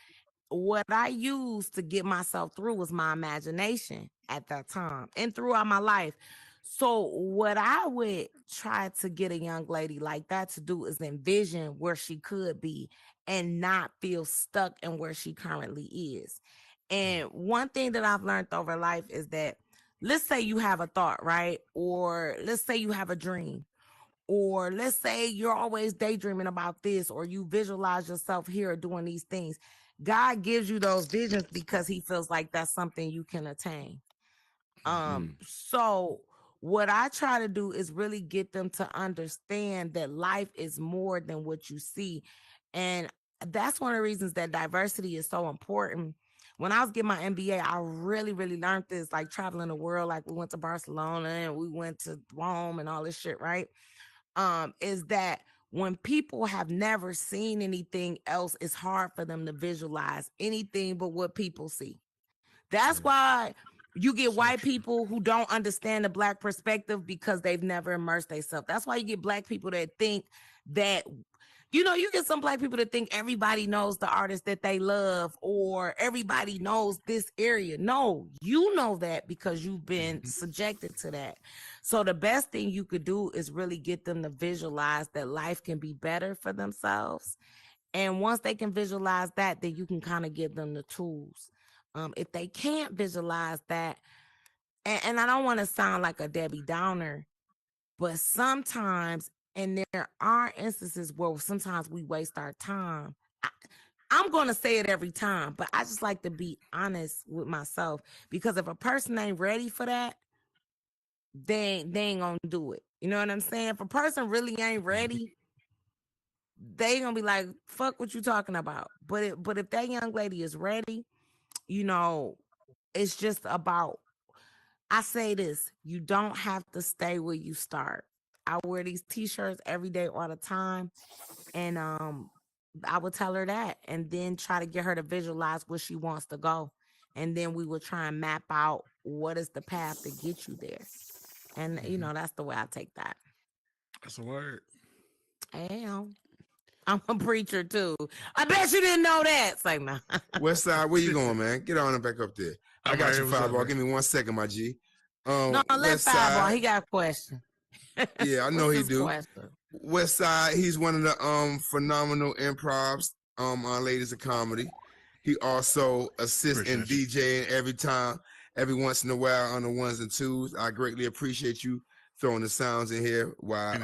What I used to get myself through was my imagination at that time and throughout my life. So what I would try to get a young lady like that to do is envision where she could be and not feel stuck in where she currently is. And one thing that I've learned over life is that, let's say you have a thought, right? Or let's say you have a dream. Or let's say you're always daydreaming about this, or you visualize yourself here doing these things. God gives you those visions because he feels like that's something you can attain. So what I try to do is really get them to understand that life is more than what you see. And that's one of the reasons that diversity is so important. When I was getting my MBA, I really, really learned this, like traveling the world. Like we went to Barcelona and we went to Rome and all this shit, right? Is that when people have never seen anything else, it's hard for them to visualize anything but what people see. That's why you get white people who don't understand the Black perspective because they've never immersed themselves. That's why you get Black people that think that, you get some Black people that think everybody knows the artist that they love or everybody knows this area. No, you know that because you've been subjected to that. So the best thing you could do is really get them to visualize that life can be better for themselves. And once they can visualize that, then you can kind of give them the tools. If they can't visualize that, and I don't want to sound like a Debbie Downer, but sometimes, and there are instances where sometimes we waste our time. I'm going to say it every time, but I just like to be honest with myself, because if a person ain't ready for that, they ain't going to do it. You know what I'm saying? If a person really ain't ready, they going to be like, fuck what you talking about. But if that young lady is ready, it's just about, I say this, you don't have to stay where you start. I wear these t-shirts every day all the time. And I would tell her that and then try to get her to visualize where she wants to go. And then we would try and map out what is the path to get you there. And, that's the way I take that. That's a word. Damn. I'm a preacher too. I bet you didn't know that. It's like, nah. Westside, where you going, man? Get on and back up there. I got you, Fireball. Give me 1 second, my G. No, let Fireball. He got a question. Yeah, I know he do. Question? Westside, he's one of the phenomenal improvs on Ladies of Comedy. He also assists in DJing every once in a while on the ones and twos. I greatly appreciate you throwing the sounds in here while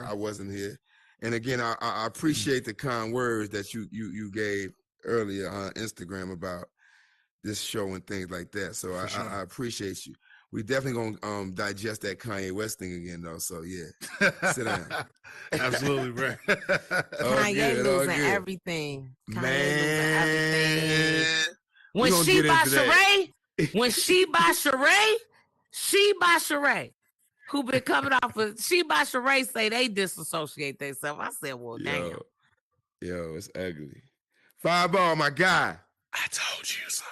I wasn't here. And again, I appreciate the kind words that you gave earlier on Instagram about this show and things like that. So I appreciate you. We definitely gonna digest that Kanye West thing again though. So yeah, sit down. Absolutely, right. Kanye losing everything. Man, when she by Sheree, who been coming off of she by Sheree say they disassociate themselves. I said, well, damn. Yo, it's ugly. Fireball, my guy. I told you so.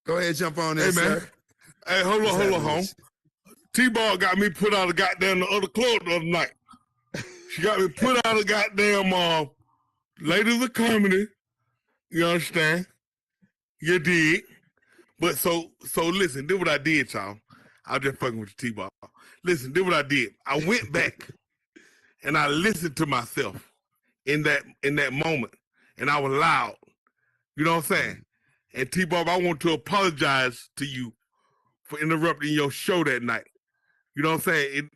Go ahead, jump on this, man. Sir. Hey, hold on, home. T-Ball got me put out of goddamn the other club the other night. She got me put out of goddamn Ladies of Comedy. You understand? You dig? But so listen, this what I did, y'all. I was just fucking with the T-Ball. Listen, this what I did. I went back and I listened to myself in that moment, and I was loud. You know what I'm saying? And T-Bob, I want to apologize to you for interrupting your show that night. You know what I'm saying?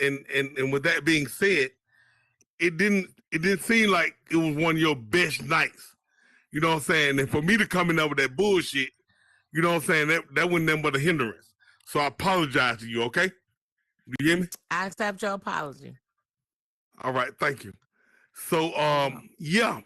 And with that being said, it didn't seem like it was one of your best nights. You know what I'm saying? And for me to come in there with that bullshit, you know what I'm saying? That wasn't nothing but a hindrance. So I apologize to you, okay? You hear me? I accept your apology. All right, thank you. So yeah.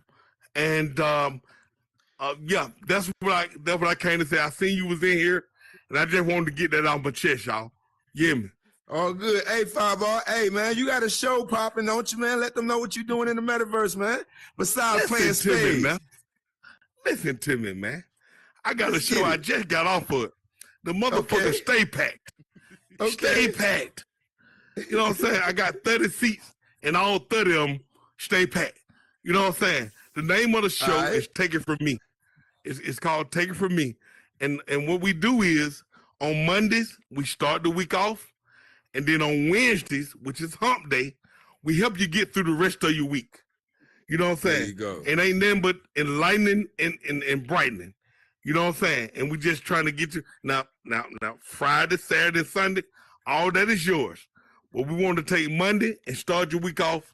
And yeah, that's what I came to say. I seen you was in here, and I just wanted to get that off my chest, y'all. You hear me? All good. Hey, Fireball. Hey, man, you got a show popping, don't you, man? Let them know what you're doing in the metaverse, man. Besides playing spades. Man. Listen to me, man. I got a show I just got off of. The motherfucker Stay Packed. Okay. Stay Packed. You know what I'm saying? I got 30 seats, and all 30 of them stay packed. You know what I'm saying? The name of the show is Take It From Me. It's called Take It From Me. And what we do is, on Mondays, we start the week off. And then on Wednesdays, which is hump day, we help you get through the rest of your week. You know what I'm saying? There you go. It ain't nothing but enlightening and brightening. You know what I'm saying? And we just trying to get you. Now, Friday, Saturday, Sunday, all that is yours. But we want to take Monday and start your week off.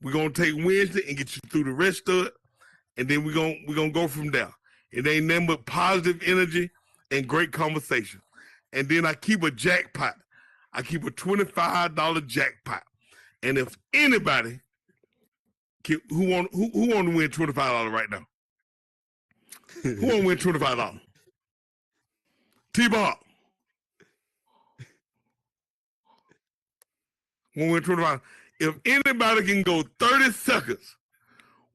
We're going to take Wednesday and get you through the rest of it. And then we're gonna go from there. It ain't nothing but positive energy and great conversation. And then I keep a jackpot. I keep a $25 jackpot. And if anybody who want to win $25 right now? Who want to win $25? T-Bob. Want to win $25? If anybody can go 30 seconds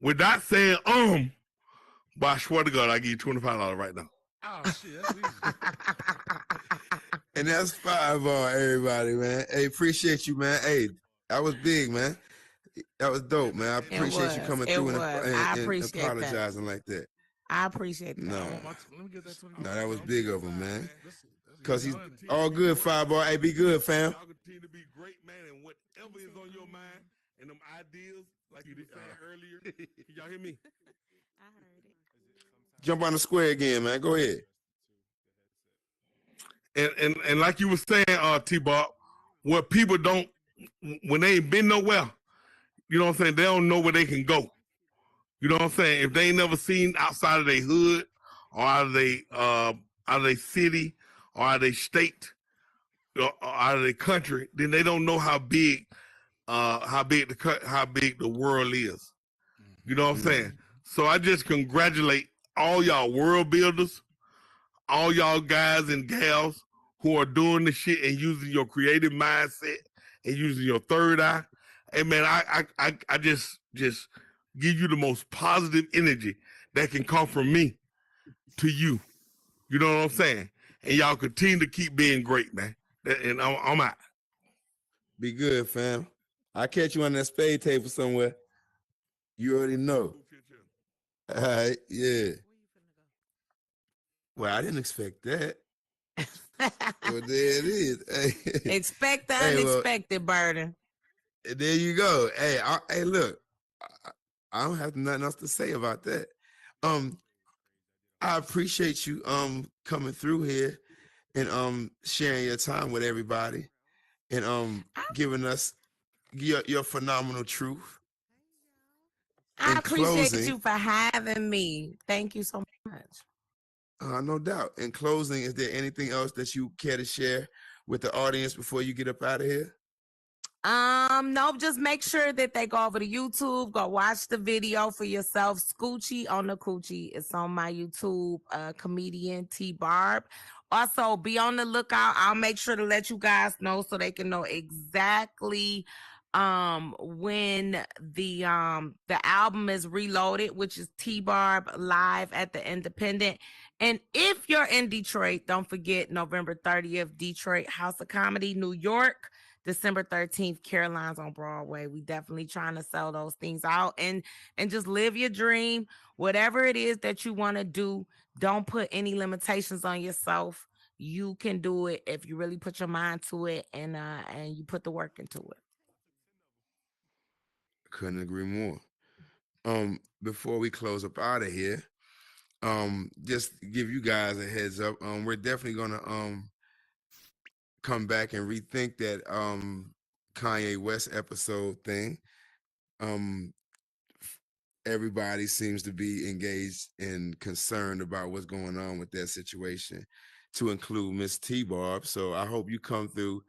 without saying but I swear to God, I give you $25 right now. Oh shit, that's easy. And that's Fireball, everybody, man. Hey, appreciate you, man. Hey, that was big, man. That was dope, man. I appreciate you coming through and apologizing like that. I appreciate that. No, that was big of him, man. Because he's all good, Fireball. Hey, be good, fam. Y'all continue to be great, man, and whatever is on your mind and them ideas, like you were saying earlier. Y'all hear me? I heard it. Jump on the square again, man. Go ahead. And like you were saying, T-Bob, what people don't, when they ain't been nowhere, you know what I'm saying, they don't know where they can go. You know what I'm saying? If they ain't never seen outside of their hood or out of their city or out of their state or out of their country, then they don't know how big the world is. You know what I'm saying? So I just congratulate all y'all world builders, all y'all guys and gals who are doing the shit and using your creative mindset and using your third eye. Hey man, I just give you the most positive energy that can come from me to you. You know what I'm saying? And y'all continue to keep being great, man. And I'm out. Be good, fam. I'll catch you on that spade table somewhere. You already know. All right, yeah. Well, I didn't expect that. Well, there it is. Hey. Expect the unexpected, Burden. There you go. Hey, look, I don't have nothing else to say about that. I appreciate you coming through here and sharing your time with everybody and giving us your phenomenal truth. I In appreciate closing, you for having me. Thank you so much. No doubt. In closing, is there anything else that you care to share with the audience before you get up out of here? No, just make sure that they go over to YouTube, go watch the video for yourself. Scoochie on the Coochie. It's on my YouTube, comedian T Barb. Also, be on the lookout. I'll make sure to let you guys know so they can know exactly when the album is reloaded, which is T Barb live at the Independent. And if you're in Detroit, don't forget November 30th, Detroit House of Comedy, New York. December 13th, Caroline's on Broadway. We definitely trying to sell those things out and just live your dream. Whatever it is that you want to do, don't put any limitations on yourself. You can do it if you really put your mind to it and you put the work into it. Couldn't agree more. Before we close up out of here, just give you guys a heads up. We're definitely gonna come back and rethink that Kanye West episode thing. Everybody seems to be engaged and concerned about what's going on with that situation, to include Miss T Barb. So I hope you come through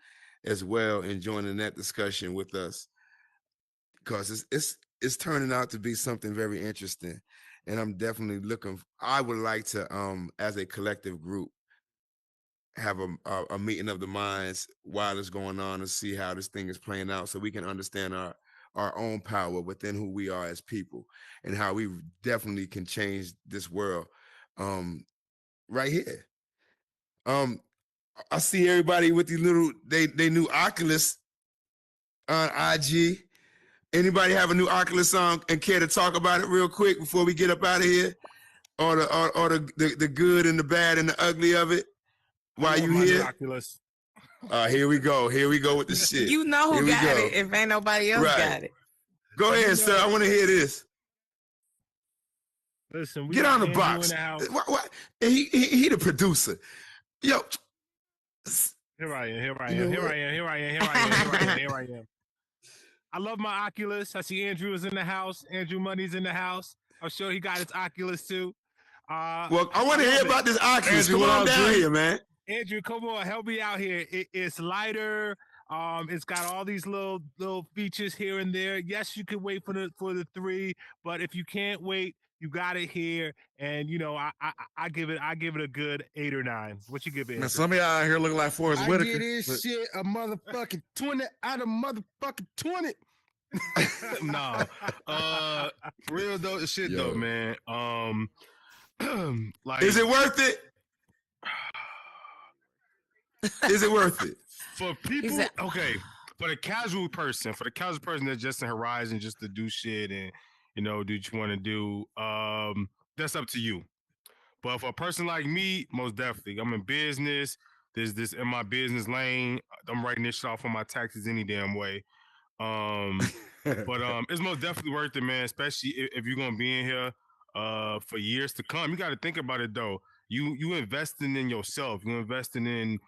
as well and join in that discussion with us, because it's turning out to be something very interesting. And I'm definitely I would like to, as a collective group, have a meeting of the minds while it's going on and see how this thing is playing out, so we can understand our own power within who we are as people and how we definitely can change this world right here. I see everybody with these little they new Oculus on IG. Anybody have a new Oculus on and care to talk about it real quick before we get up out of here? Or the good and the bad and the ugly of it? Why you here? Oculus. Here we go. Here we go with the shit. You know who got it if ain't nobody else got it. Go ahead, sir. I want to hear this. Listen, get on the box. What? He the producer. Yo. Here I am. I love my Oculus. I see Andrew is in the house. Andrew Money's in the house. I'm sure he got his Oculus too. Well, I want to hear about this Oculus. Come on down here, man. Andrew, come on, help me out here. It's lighter. It's got all these little features here and there. Yes, you can wait for the 3, but if you can't wait, you got it here. And you know, I give it a good 8 or 9. What you give it? Now, some of y'all out here looking like Forrest Whitaker. I give this shit a motherfucking 20 out of motherfucking 20. No, real though, shit though, man. Like, is it worth it? Is it worth it for people? Okay, for the casual person that's just in Horizon, just to do shit and do what you want to do. That's up to you. But for a person like me, most definitely, I'm in business. There's this in my business lane. I'm writing this shit off on my taxes any damn way. But it's most definitely worth it, man. Especially if you're gonna be in here for years to come. You got to think about it though. You investing in yourself. You're investing in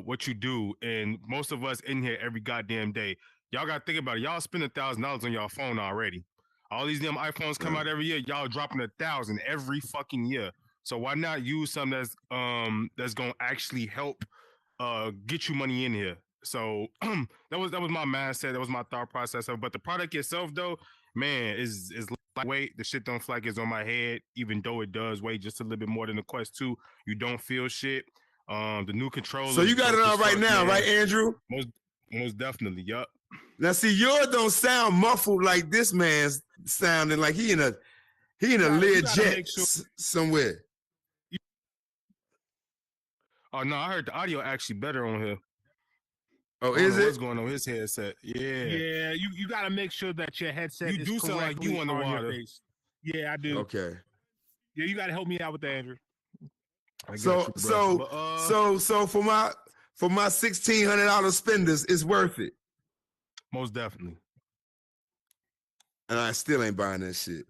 what you do, and most of us in here every goddamn day. Y'all got to think about it. Y'all spend $1,000 on your phone already. All these damn iPhones come out every year. Y'all dropping $1,000 every fucking year. So why not use something that's gonna actually help get you money in here? So that was my mindset. That was my thought process. But the product itself, though, man, is lightweight. The shit don't feel like it's on my head, even though it does weigh just a little bit more than the Quest 2. You don't feel shit. The new controller. So you got it on right now, right, Andrew? Most definitely, yup. Now, see, yours don't sound muffled like this man's sounding like he in a lead jet somewhere. Oh no, I heard the audio actually better on here. Oh, is it? What's going on with his headset? Yeah. Yeah, you got to make sure that your headset you do sound like you on the water. Yeah, I do. Okay. Yeah, you got to help me out with that, Andrew. So for my $1,600 spenders, it's worth it. Most definitely. And I still ain't buying that shit.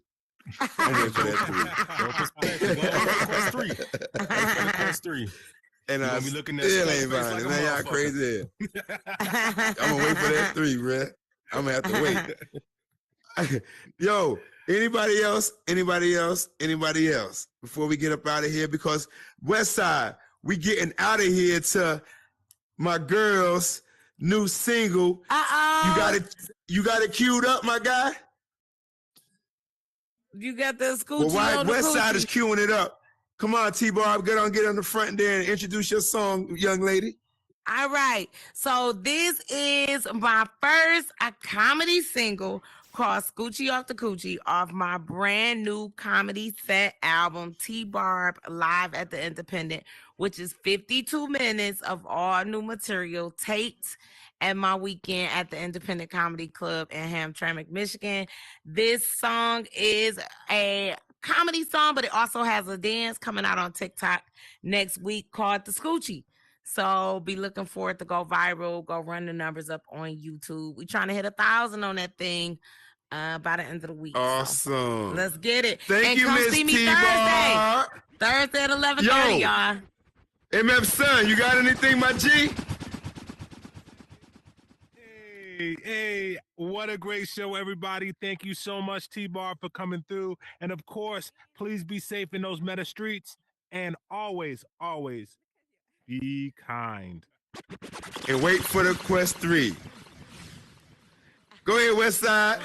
I'm waiting for that Quest 3. And I still ain't buying it. Man, y'all crazy. I'm gonna wait for that 3, bruh. I'm gonna have to wait. Yo, anybody else before we get up out of here? Because Westside, we getting out of here to my girl's new single. You got it queued up, my guy? You got the Scoochie Well, why on the Westside coochie. is queuing it up? Come on, T-Bar, get on the front there and introduce your song, young lady. All right. So this is my first comedy single called Scoochie Off the Coochie off my brand new comedy set album, T-Barb Live at the Independent, which is 52 minutes of all new material taped at my weekend at the Independent Comedy Club in Hamtramck, Michigan. This song is a comedy song, but it also has a dance coming out on TikTok next week called The Scoochie. So be looking for it to go viral, go run the numbers up on YouTube. We trying to hit 1,000 on that thing by the end of the week. Awesome. So let's get it. Thank you, come Miss see me T-Bar. Thursday at 11:30, y'all. MF Son, you got anything, my G? Hey, what a great show, everybody. Thank you so much, T-Bar, for coming through. And of course, please be safe in those meta streets. And always, always be kind. And wait for the Quest 3. Go ahead, Westside.